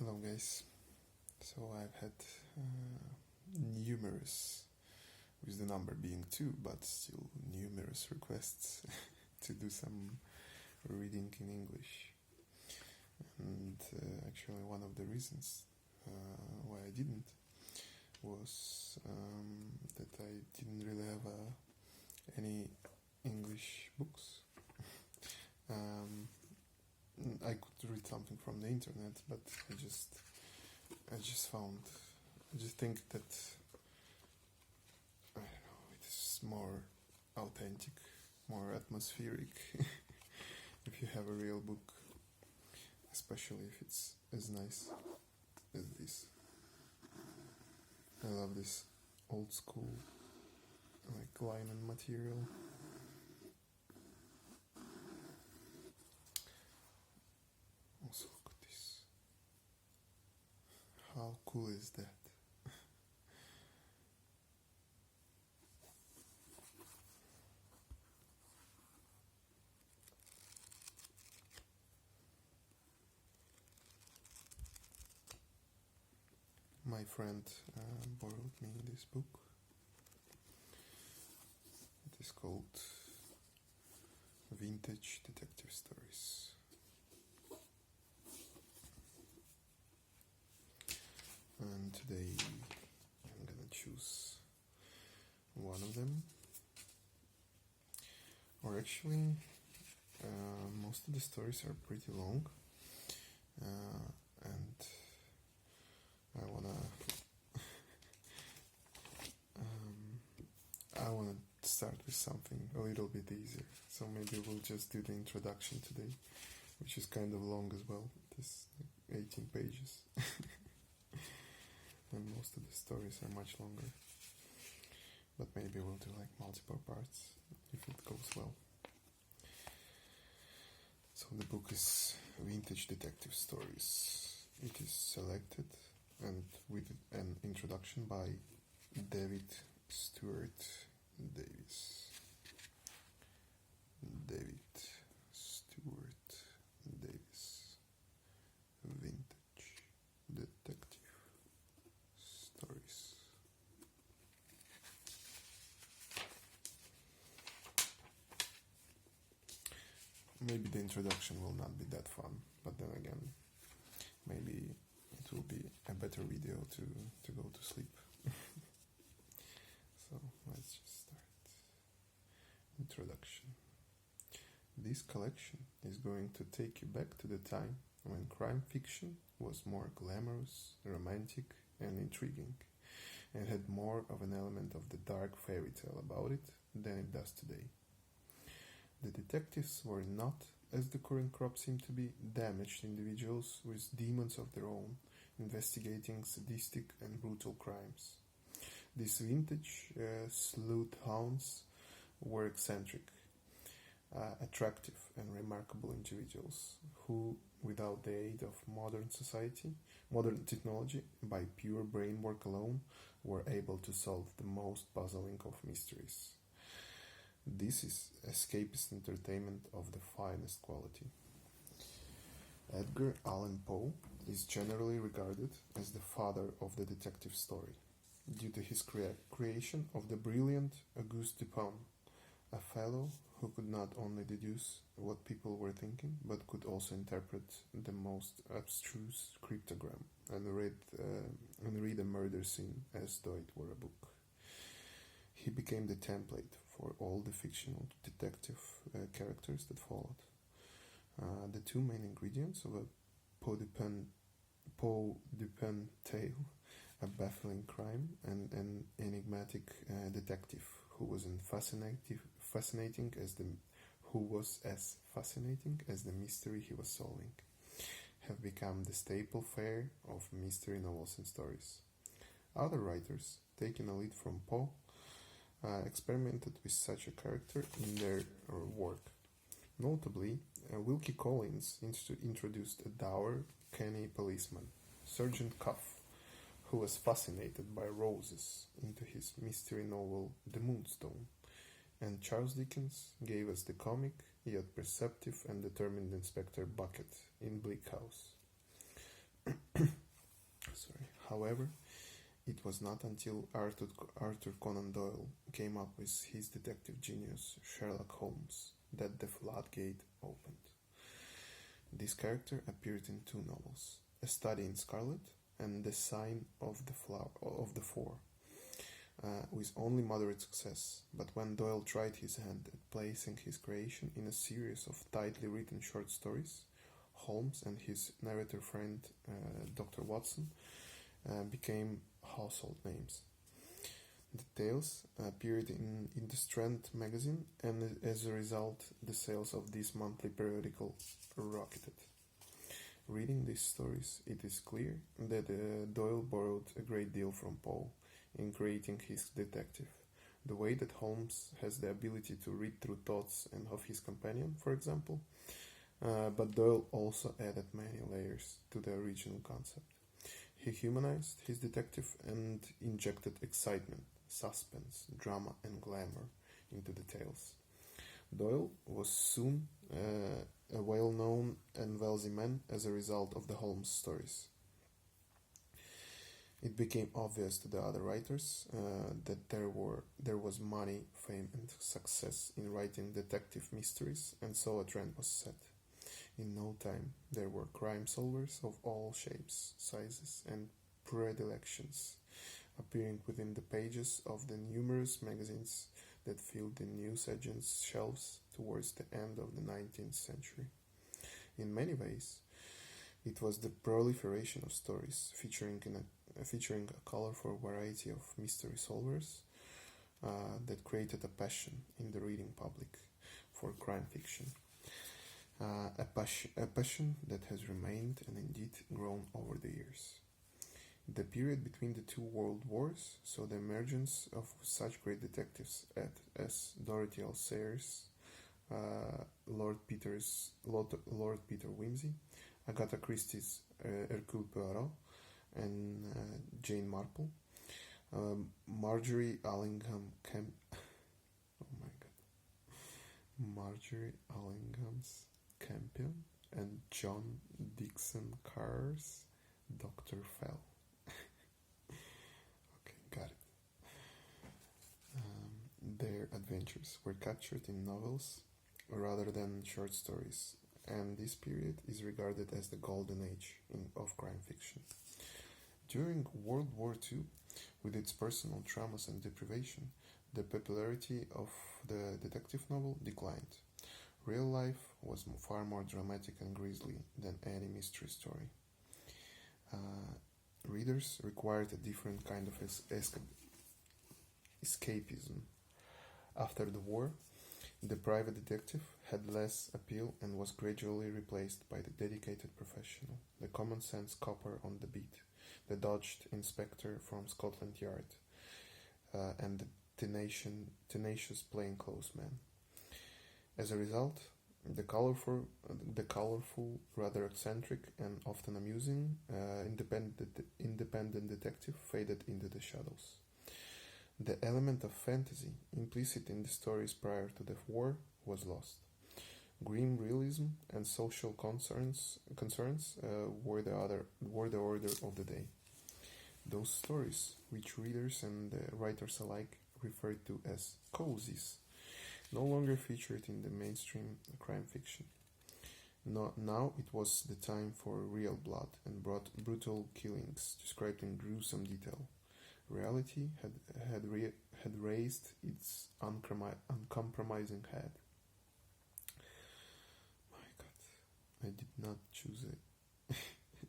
Hello guys. So I've had numerous, with the number being 2, but still numerous requests to do some reading in English. And actually one of the reasons why I didn't was that I didn't really have any English books. I could read something from the internet, but I just think that, I don't know, it is more authentic, more atmospheric if you have a real book, especially if it's as nice as this. I love this old school, like, linen material. Also, look at this. How cool is that? My friend borrowed me this book. It is called Vintage Detective Stories. And today I'm gonna choose one of them. Or actually, most of the stories are pretty long. And I wanna start with something a little bit easier. So maybe we'll just do the introduction today, which is kind of long as well. It is 18 pages. And most of the stories are much longer. But maybe we'll do like multiple parts if it goes well. So the book is Vintage Detective Stories. It is selected and with an introduction by David Stuart Davis. David Stuart Davis. Vintage Detective Stories. Maybe the introduction will not be that fun, but then again, maybe it will be a better video to go to sleep. So let's just start. Introduction. This collection is going to take you back to the time when crime fiction was more glamorous, romantic, and intriguing, and had more of an element of the dark fairy tale about it than it does today. The detectives were not, as the current crop seem to be, damaged individuals with demons of their own, investigating sadistic and brutal crimes. These vintage sleuth hounds were eccentric, attractive and remarkable individuals who, without the aid of modern technology, by pure brain work alone, were able to solve the most puzzling of mysteries. This is escapist entertainment of the finest quality. Edgar Allan Poe is generally regarded as the father of the detective story, due to his creation of the brilliant Auguste Dupin, a fellow who could not only deduce what people were thinking, but could also interpret the most abstruse cryptogram and read a murder scene as though it were a book. He became the template for all the fictional detective characters that followed. The two main ingredients of a Poe Dupin tale, a baffling crime and an enigmatic detective who was as fascinating as the mystery he was solving, have become the staple fare of mystery novels and stories. Other writers, taking a lead from Poe, experimented with such a character in their work. Notably, Wilkie Collins introduced a dour, canny policeman, Sergeant Cuff, who was fascinated by roses, into his mystery novel The Moonstone, and Charles Dickens gave us the comic, yet perceptive and determined Inspector Bucket in Bleak House. However, it was not until Arthur Conan Doyle came up with his detective genius, Sherlock Holmes, that the floodgate opened. This character appeared in two novels, A Study in Scarlet and The Sign of the Four, with only moderate success. But when Doyle tried his hand at placing his creation in a series of tightly written short stories, Holmes and his narrator friend Dr. Watson became household names. The tales appeared in the Strand magazine, and as a result, the sales of this monthly periodical rocketed. Reading these stories, it is clear that Doyle borrowed a great deal from Poe in creating his detective. The way that Holmes has the ability to read through thoughts and of his companion, for example, but Doyle also added many layers to the original concept. He humanized his detective and injected excitement, suspense, drama, and glamour into the tales. Doyle was soon a well-known and wealthy man as a result of the Holmes stories. It became obvious to the other writers that there was money, fame, and success in writing detective mysteries, and so a trend was set. In no time, there were crime solvers of all shapes, sizes, and predilections appearing within the pages of the numerous magazines that filled the newsagents' shelves towards the end of the 19th century. In many ways, it was the proliferation of stories featuring a colorful variety of mystery solvers that created a passion in the reading public for crime fiction. A passion that has remained and indeed grown over the years. The period between the two world wars saw the emergence of such great detectives as Dorothy L. Sayers, Lord Peter Wimsey, Agatha Christie's Hercule Poirot, and Jane Marple, Marjorie Allingham Marjorie Allingham's Campion, and John Dixon Carr's Dr. Fell. Okay, got it. Their adventures were captured in novels rather than short stories, and this period is regarded as the golden age of crime fiction. During World War II, with its personal traumas and deprivation, the popularity of the detective novel declined. Real life was far more dramatic and grisly than any mystery story. Readers required a different kind of escapism. After the war, the private detective had less appeal and was gradually replaced by the dedicated professional, the common-sense copper on the beat, the dogged inspector from Scotland Yard, and the tenacious plainclothes man. As a result, the colorful, rather eccentric, and often amusing independent detective faded into the shadows. The element of fantasy implicit in the stories prior to the war was lost. Grim realism and social concerns were the order of the day. Those stories, which readers and writers alike referred to as cozies, no longer featured in the mainstream crime fiction. Now it was the time for real blood and brutal killings described in gruesome detail. Reality had raised its uncompromising head. My God, I did not choose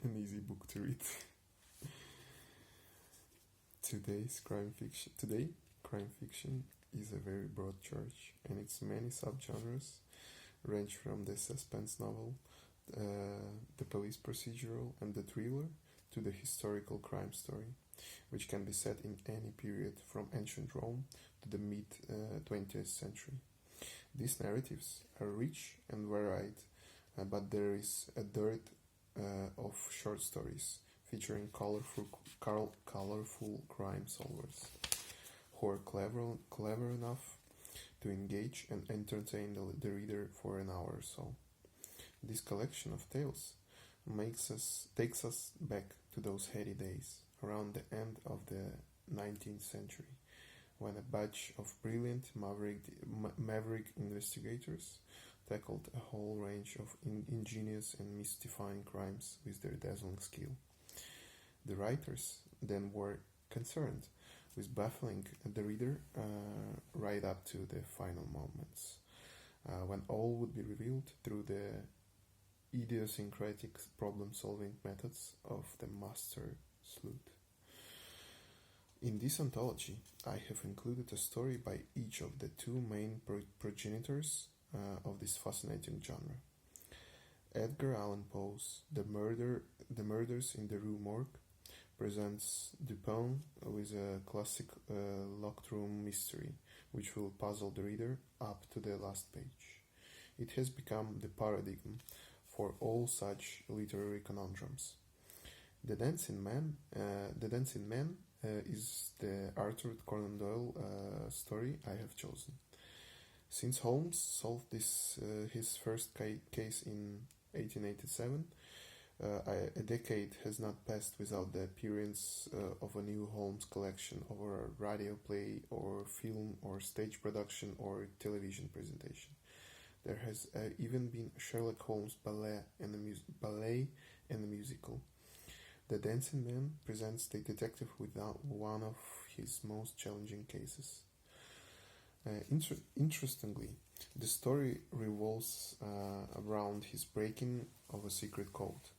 an easy book to read. Today, crime fiction is a very broad church, and its many subgenres range from the suspense novel, the police procedural, and the thriller to the historical crime story, which can be set in any period from ancient Rome to the mid-20th century. These narratives are rich and varied, but there is a dearth of short stories featuring colorful crime solvers who are clever enough to engage and entertain the reader for an hour or so. This collection of tales takes us back to those heady days around the end of the 19th century, when a batch of brilliant maverick investigators tackled a whole range of ingenious and mystifying crimes with their dazzling skill. The writers then were concerned with baffling the reader right up to the final moments, when all would be revealed through the idiosyncratic problem-solving methods of the master sleuth. In this anthology, I have included a story by each of the two main progenitors of this fascinating genre. Edgar Allan Poe's The Murders in the Rue Morgue presents Dupin with a classic locked room mystery, which will puzzle the reader up to the last page. It has become the paradigm for all such literary conundrums. The Dancing Man is the Arthur Conan Doyle story I have chosen. Since Holmes solved his first case in 1887, a decade has not passed without the appearance of a new Holmes collection, or a radio play, or film, or stage production, or television presentation. There has even been a Sherlock Holmes ballet and a musical. The Dancing Man presents the detective with one of his most challenging cases. Interestingly, the story revolves around his breaking of a secret code,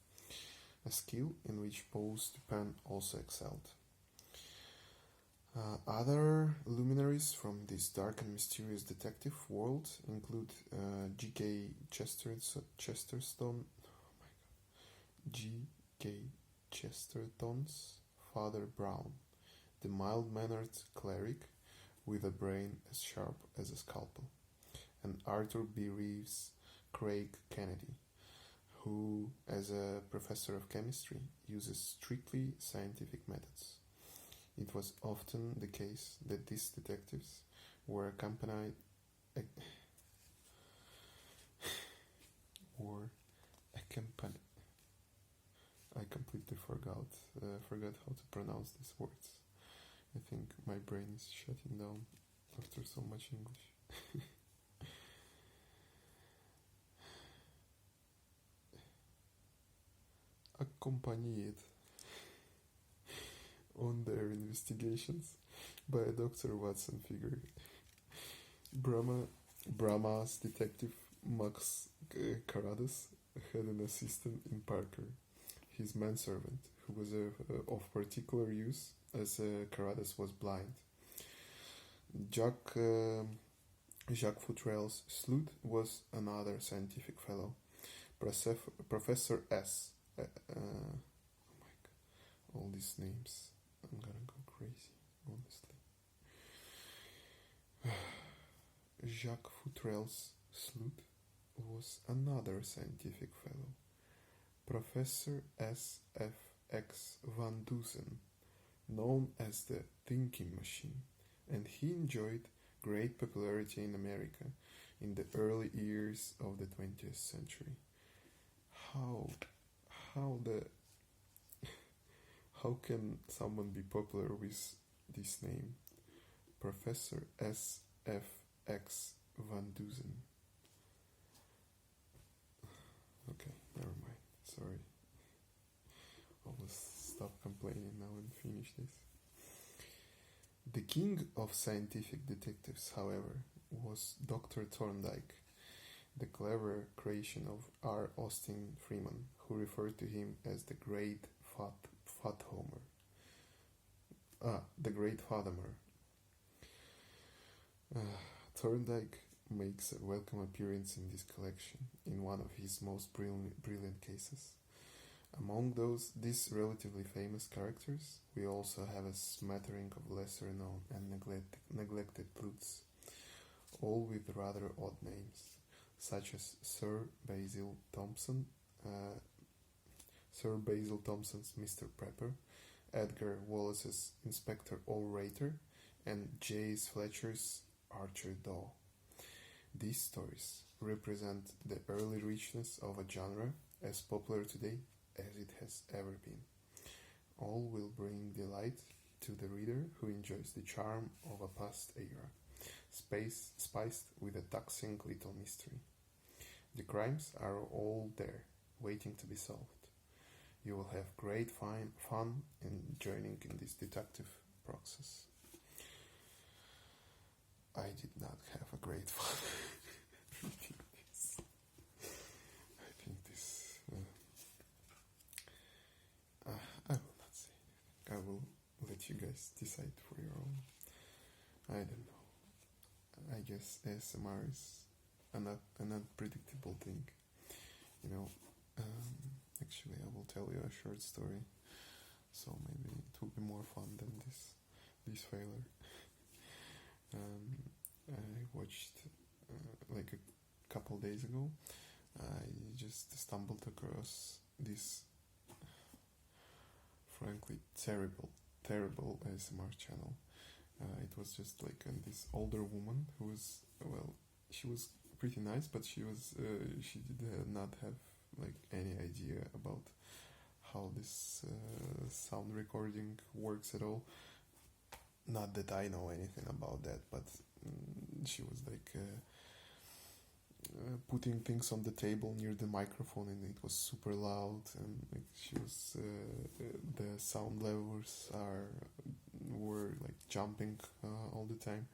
a skill in which Poe's Dupin also excelled. Other luminaries from this dark and mysterious detective world include G.K. Chesterton's Father Brown, the mild-mannered cleric with a brain as sharp as a scalpel, and Arthur B. Reeves' Craig Kennedy, who, as a professor of chemistry, uses strictly scientific methods. It was often the case that these detectives were accompanied I completely forgot how to pronounce these words. I think my brain is shutting down after so much English. Accompanied on their investigations by a Dr. Watson figure. Brahma's detective Max Carruthers had an assistant in Parker, his manservant, who was of particular use as Carruthers was blind. Jacques Futrelle's sleuth was another scientific fellow, Professor S. Oh my god, all these names, I'm gonna go crazy, honestly. Jacques Futrelle's sleuth was another scientific fellow, Professor S. F. X. Van Dusen, known as the Thinking Machine, and he enjoyed great popularity in America in the early years of the 20th century. How can someone be popular with this name? Professor S. F. X. Van Dusen. Okay, never mind. Sorry. I'll just stop complaining now and finish this. The king of scientific detectives, however, was Dr. Thorndyke, the clever creation of R. Austin Freeman, who referred to him as the Great Fat Homer. The Great Fathomer. Thorndyke makes a welcome appearance in this collection in one of his most brilliant cases. Among these relatively famous characters, we also have a smattering of lesser-known and neglected sleuths, all with rather odd names, such as Sir Basil Thompson's Mr. Prepper, Edgar Wallace's Inspector Allrater, and J.S. Fletcher's Archer Daw. These stories represent the early richness of a genre as popular today as it has ever been. All will bring delight to the reader who enjoys the charm of a past era, spiced with a taxing little mystery. The crimes are all there, waiting to be solved. You will have great fun in joining in this detective process. I did not have a great fun reading this. I think this. I will not say anything. I will let you guys decide for your own. I don't know. I guess ASMR is an unpredictable thing. You know, actually, I will tell you a short story, so maybe it will be more fun than this failure. I watched like a couple days ago. I just stumbled across this frankly terrible ASMR channel. It was just like this older woman who was, well, she was pretty nice, but she did not have like any idea about how this sound recording works at all. Not that I know anything about that, but she was like putting things on the table near the microphone, and it was super loud, and like she was the sound levels were like jumping all the time.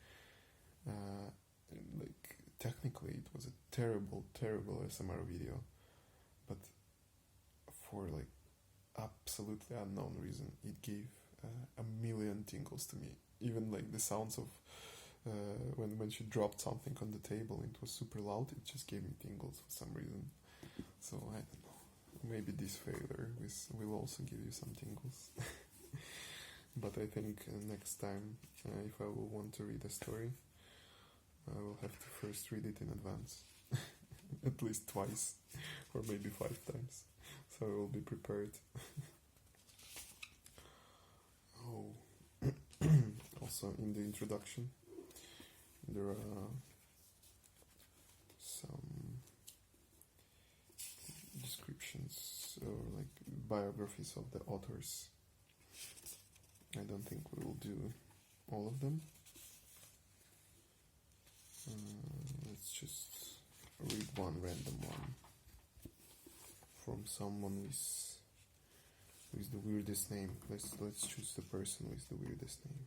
Like technically, it was a terrible ASMR video, but for like absolutely unknown reason, it gave a million tingles to me. Even like the sounds of when she dropped something on the table and it was super loud, it just gave me tingles for some reason. So I don't know, maybe this failure will also give you some tingles. But I think next time, if I will want to read a story, I will have to first read it in advance. At least twice, or maybe 5 times, so I will be prepared. Also, in the introduction, there are some descriptions or like biographies of the authors. I don't think we will do all of them. Let's just read one random one from someone with the weirdest name. Let's choose the person with the weirdest name.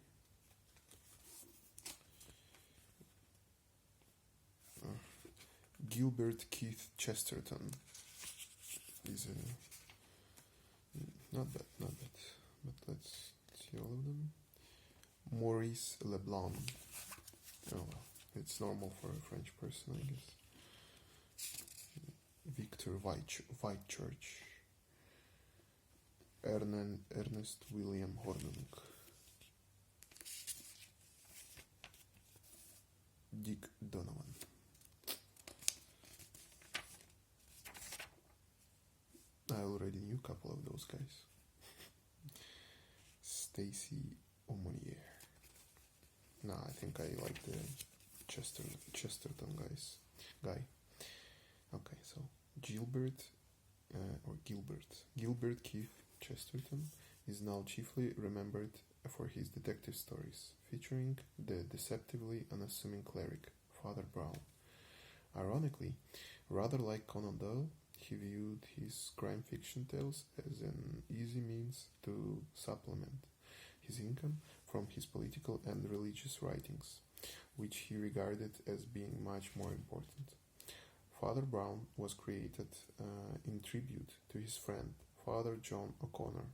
Gilbert Keith Chesterton is not bad, but let's see all of them. Maurice Leblanc. Oh well, it's normal for a French person, I guess. Victor Whitechurch. Ernest William Hornung. Dick Donovan. I already knew a couple of those guys. Stacy Aumonier. No, I think I like the Chesterton guy. Okay, so Gilbert Keith Chesterton is now chiefly remembered for his detective stories, featuring the deceptively unassuming cleric, Father Brown. Ironically, rather like Conan Doyle, he viewed his crime fiction tales as an easy means to supplement his income from his political and religious writings, which he regarded as being much more important. Father Brown was created in tribute to his friend, Father John O'Connor,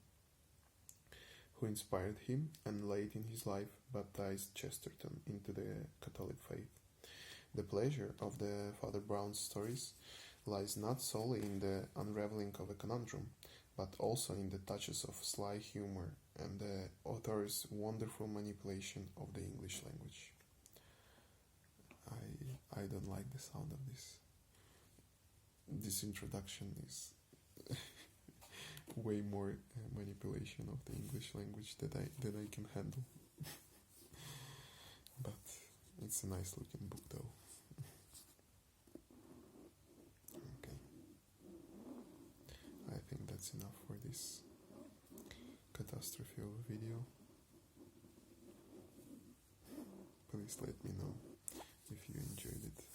who inspired him and late in his life baptized Chesterton into the Catholic faith. The pleasure of the Father Brown's stories lies not solely in the unraveling of a conundrum, but also in the touches of sly humor and the author's wonderful manipulation of the English language. I don't like the sound of this. This introduction is way more manipulation of the English language than I can handle. But it's a nice looking book though. Okay. I think that's enough for this catastrophe of a video. Please let me know if you enjoyed it.